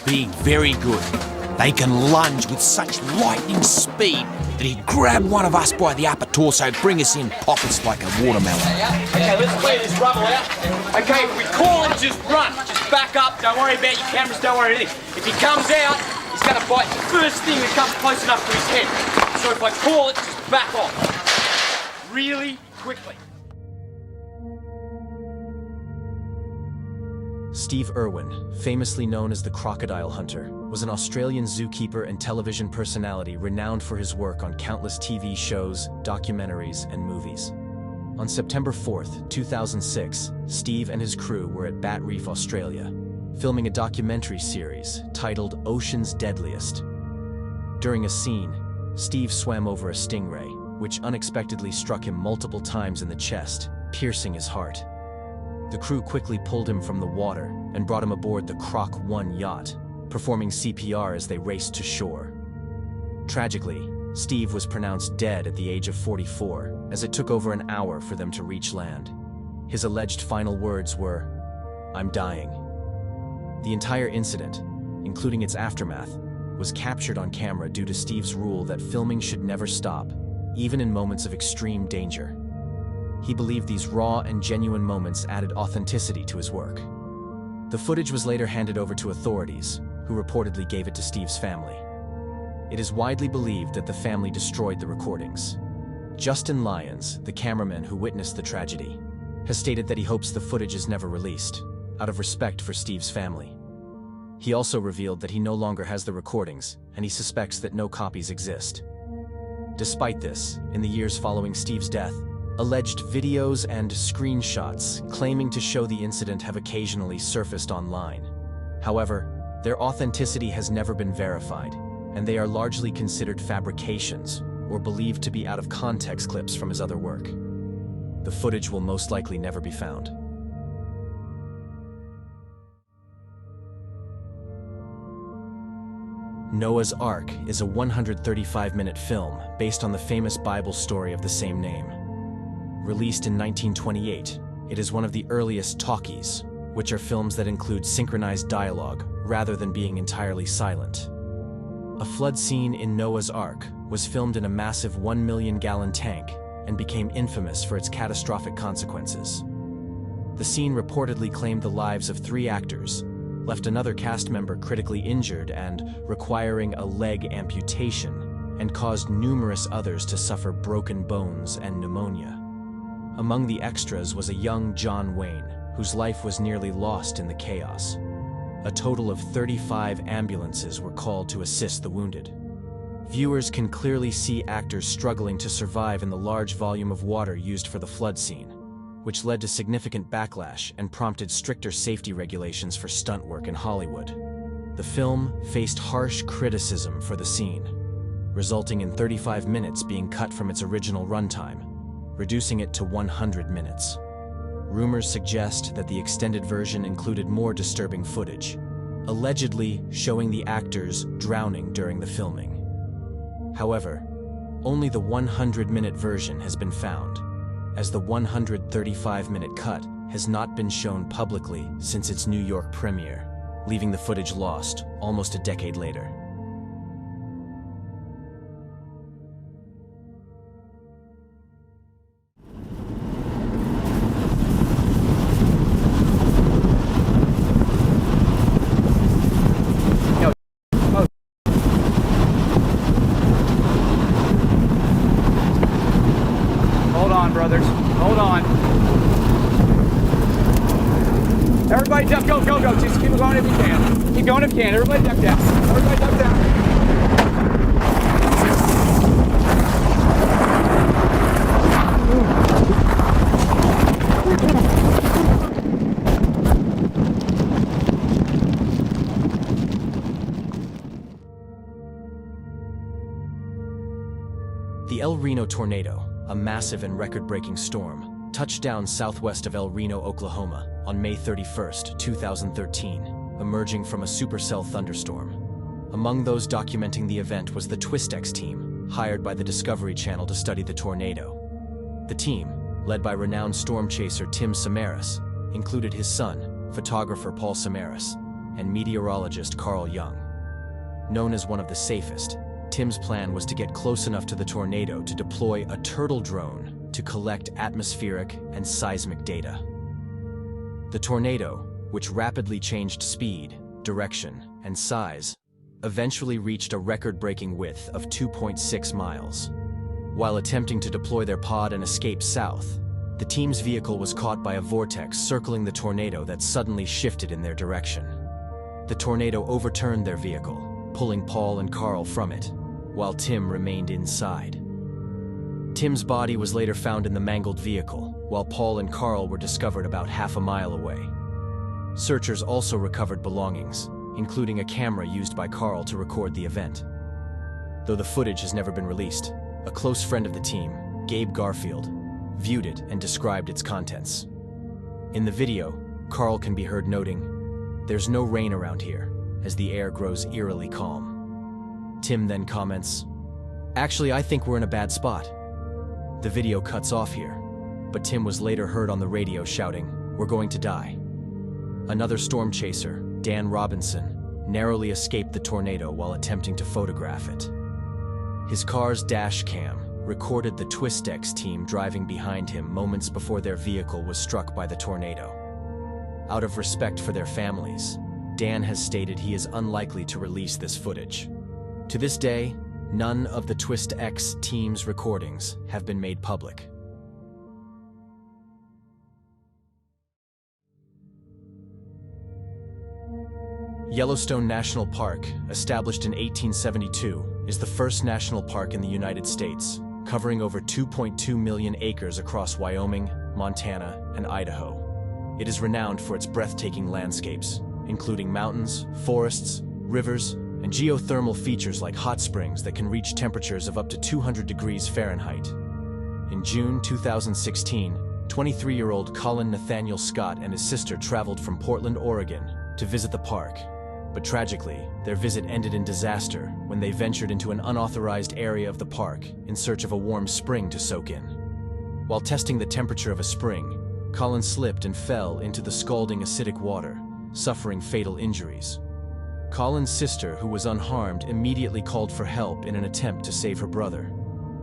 being very good. They can lunge with such lightning speed that he'd grab one of us by the upper torso, bring us in pockets like a watermelon. Okay, let's clear this rubble out. Okay, if we call it, just run. Just back up. Don't worry about your cameras. Don't worry about anything. If he comes out, he's going to bite the first thing that comes close enough to his head. So if I call it, just back off. Really quickly. Steve Irwin, famously known as the Crocodile Hunter, was an Australian zookeeper and television personality renowned for his work on countless TV shows, documentaries, and movies. On September 4th, 2006, Steve and his crew were at Bat Reef, Australia, filming a documentary series titled Ocean's Deadliest. During a scene, Steve swam over a stingray, which unexpectedly struck him multiple times in the chest, piercing his heart. The crew quickly pulled him from the water and brought him aboard the Croc 1 yacht, performing CPR as they raced to shore. Tragically, Steve was pronounced dead at the age of 44, as it took over an hour for them to reach land. His alleged final words were, "I'm dying." The entire incident, including its aftermath, was captured on camera due to Steve's rule that filming should never stop, even in moments of extreme danger. He believed these raw and genuine moments added authenticity to his work. The footage was later handed over to authorities, who reportedly gave it to Steve's family. It is widely believed that the family destroyed the recordings. Justin Lyons, the cameraman who witnessed the tragedy, has stated that he hopes the footage is never released, out of respect for Steve's family. He also revealed that he no longer has the recordings, and he suspects that no copies exist. Despite this, in the years following Steve's death, alleged videos and screenshots claiming to show the incident have occasionally surfaced online. However, their authenticity has never been verified, and they are largely considered fabrications or believed to be out of context clips from his other work. The footage will most likely never be found. Noah's Ark is a 135-minute film based on the famous Bible story of the same name. Released in 1928, it is one of the earliest talkies, which are films that include synchronized dialogue rather than being entirely silent. A flood scene in Noah's Ark was filmed in a massive 1 million-gallon tank and became infamous for its catastrophic consequences. The scene reportedly claimed the lives of 3 actors, left another cast member critically injured and requiring a leg amputation, and caused numerous others to suffer broken bones and pneumonia. Among the extras was a young John Wayne, whose life was nearly lost in the chaos. A total of 35 ambulances were called to assist the wounded. Viewers can clearly see actors struggling to survive in the large volume of water used for the flood scene, which led to significant backlash and prompted stricter safety regulations for stunt work in Hollywood. The film faced harsh criticism for the scene, resulting in 35 minutes being cut from its original runtime, reducing it to 100 minutes. Rumors suggest that the extended version included more disturbing footage, allegedly showing the actors drowning during the filming. However, only the 100-minute version has been found, as the 135-minute cut has not been shown publicly since its New York premiere, leaving the footage lost almost a decade later. Hold on, brothers. Hold on. Everybody duck, go. Just keep going if you can. Keep going if you can. Everybody duck down. Everybody duck down. The El Reno tornado, a massive and record-breaking storm, touched down southwest of El Reno, Oklahoma, on May 31, 2013, emerging from a supercell thunderstorm. Among those documenting the event was the Twistex team, hired by the Discovery Channel to study the tornado. The team, led by renowned storm chaser Tim Samaras, included his son, photographer Paul Samaras, and meteorologist Carl Jung. Known as one of the safest, Tim's plan was to get close enough to the tornado to deploy a turtle drone to collect atmospheric and seismic data. The tornado, which rapidly changed speed, direction, and size, eventually reached a record-breaking width of 2.6 miles. While attempting to deploy their pod and escape south, the team's vehicle was caught by a vortex circling the tornado that suddenly shifted in their direction. The tornado overturned their vehicle, pulling Paul and Carl from it, while Tim remained inside. Tim's body was later found in the mangled vehicle, while Paul and Carl were discovered about half a mile away. Searchers also recovered belongings, including a camera used by Carl to record the event. Though the footage has never been released, a close friend of the team, Gabe Garfield, viewed it and described its contents. In the video, Carl can be heard noting, "There's no rain around here," as the air grows eerily calm. Tim then comments, "Actually, I think we're in a bad spot." The video cuts off here, but Tim was later heard on the radio shouting, "We're going to die." Another storm chaser, Dan Robinson, narrowly escaped the tornado while attempting to photograph it. His car's dash cam recorded the Twistex team driving behind him moments before their vehicle was struck by the tornado. Out of respect for their families, Dan has stated he is unlikely to release this footage. To this day, none of the Twistex team's recordings have been made public. Yellowstone National Park, established in 1872, is the first national park in the United States, covering over 2.2 million acres across Wyoming, Montana, and Idaho. It is renowned for its breathtaking landscapes, including mountains, forests, rivers, and geothermal features like hot springs that can reach temperatures of up to 200 degrees Fahrenheit. In June 2016, 23-year-old Colin Nathaniel Scott and his sister traveled from Portland, Oregon, to visit the park. But tragically, their visit ended in disaster when they ventured into an unauthorized area of the park in search of a warm spring to soak in. While testing the temperature of a spring, Colin slipped and fell into the scalding acidic water, suffering fatal injuries. Colin's sister, who was unharmed, immediately called for help in an attempt to save her brother.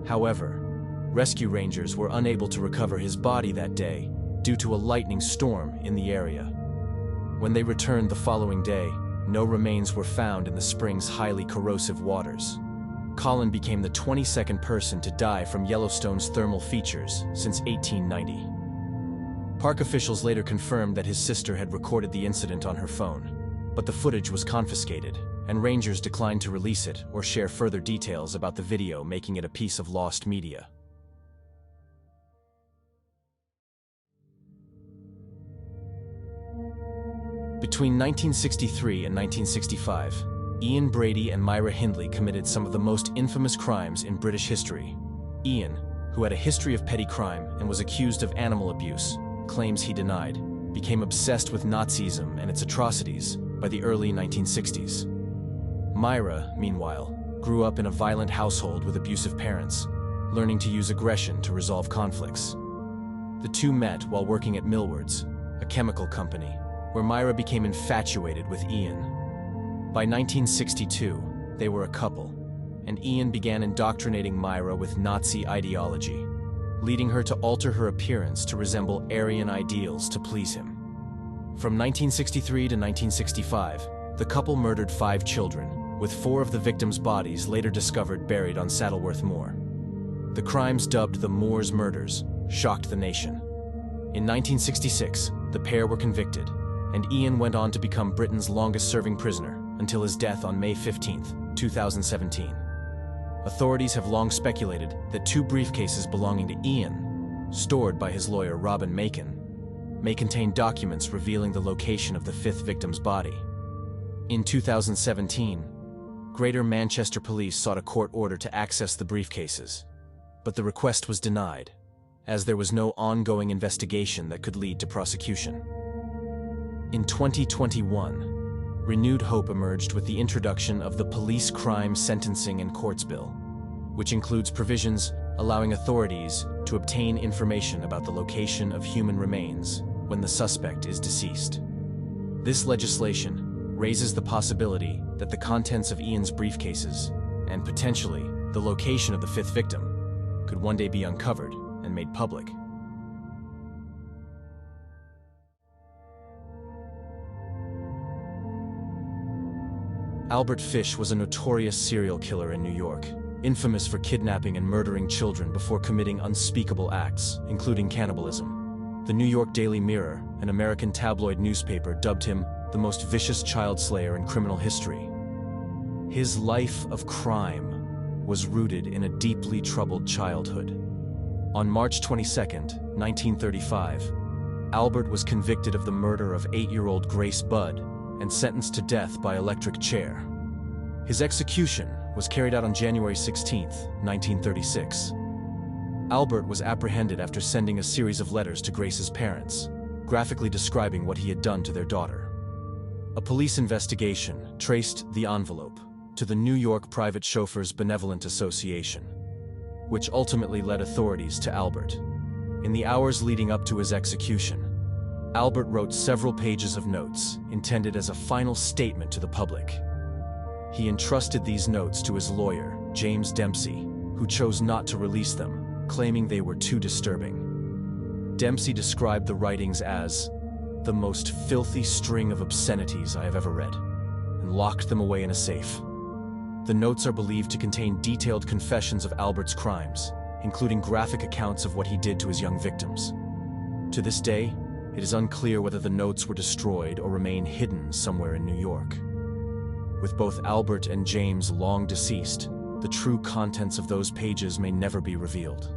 However, rescue rangers were unable to recover his body that day due to a lightning storm in the area. When they returned the following day, no remains were found in the spring's highly corrosive waters. Colin became the 22nd person to die from Yellowstone's thermal features since 1890. Park officials later confirmed that his sister had recorded the incident on her phone, but the footage was confiscated, and rangers declined to release it or share further details about the video, making it a piece of lost media. Between 1963 and 1965, Ian Brady and Myra Hindley committed some of the most infamous crimes in British history. Ian, who had a history of petty crime and was accused of animal abuse, claims he denied, became obsessed with Nazism and its atrocities by the early 1960s. Myra, meanwhile, grew up in a violent household with abusive parents, learning to use aggression to resolve conflicts. The two met while working at Millwards, a chemical company, where Myra became infatuated with Ian. By 1962, they were a couple, and Ian began indoctrinating Myra with Nazi ideology, leading her to alter her appearance to resemble Aryan ideals to please him. From 1963 to 1965, the couple murdered 5 children, with 4 of the victims' bodies later discovered buried on Saddleworth Moor. The crimes, dubbed the Moors Murders, shocked the nation. In 1966, the pair were convicted, and Ian went on to become Britain's longest-serving prisoner until his death on May 15, 2017. Authorities have long speculated that 2 briefcases belonging to Ian, stored by his lawyer Robin Macon, may contain documents revealing the location of the 5th victim's body. In 2017, Greater Manchester Police sought a court order to access the briefcases, but the request was denied, as there was no ongoing investigation that could lead to prosecution. In 2021, renewed hope emerged with the introduction of the Police Crime Sentencing and Courts Bill, which includes provisions allowing authorities to obtain information about the location of human remains when the suspect is deceased. This legislation raises the possibility that the contents of Ian's briefcases, and potentially the location of the fifth victim, could one day be uncovered and made public. Albert Fish was a notorious serial killer in New York, infamous for kidnapping and murdering children before committing unspeakable acts, including cannibalism. The New York Daily Mirror, an American tabloid newspaper, dubbed him the most vicious child slayer in criminal history. His life of crime was rooted in a deeply troubled childhood. On March 22, 1935, Albert was convicted of the murder of 8-year-old Grace Budd and sentenced to death by electric chair. His execution was carried out on January 16, 1936. Albert was apprehended after sending a series of letters to Grace's parents, graphically describing what he had done to their daughter. A police investigation traced the envelope to the New York Private Chauffeurs Benevolent Association, which ultimately led authorities to Albert. In the hours leading up to his execution, Albert wrote several pages of notes intended as a final statement to the public. He entrusted these notes to his lawyer, James Dempsey, who chose not to release them, claiming they were too disturbing. Dempsey described the writings as the most filthy string of obscenities I have ever read, and locked them away in a safe. The notes are believed to contain detailed confessions of Albert's crimes, including graphic accounts of what he did to his young victims. To this day, it is unclear whether the notes were destroyed or remain hidden somewhere in New York. With both Albert and James long deceased, the true contents of those pages may never be revealed.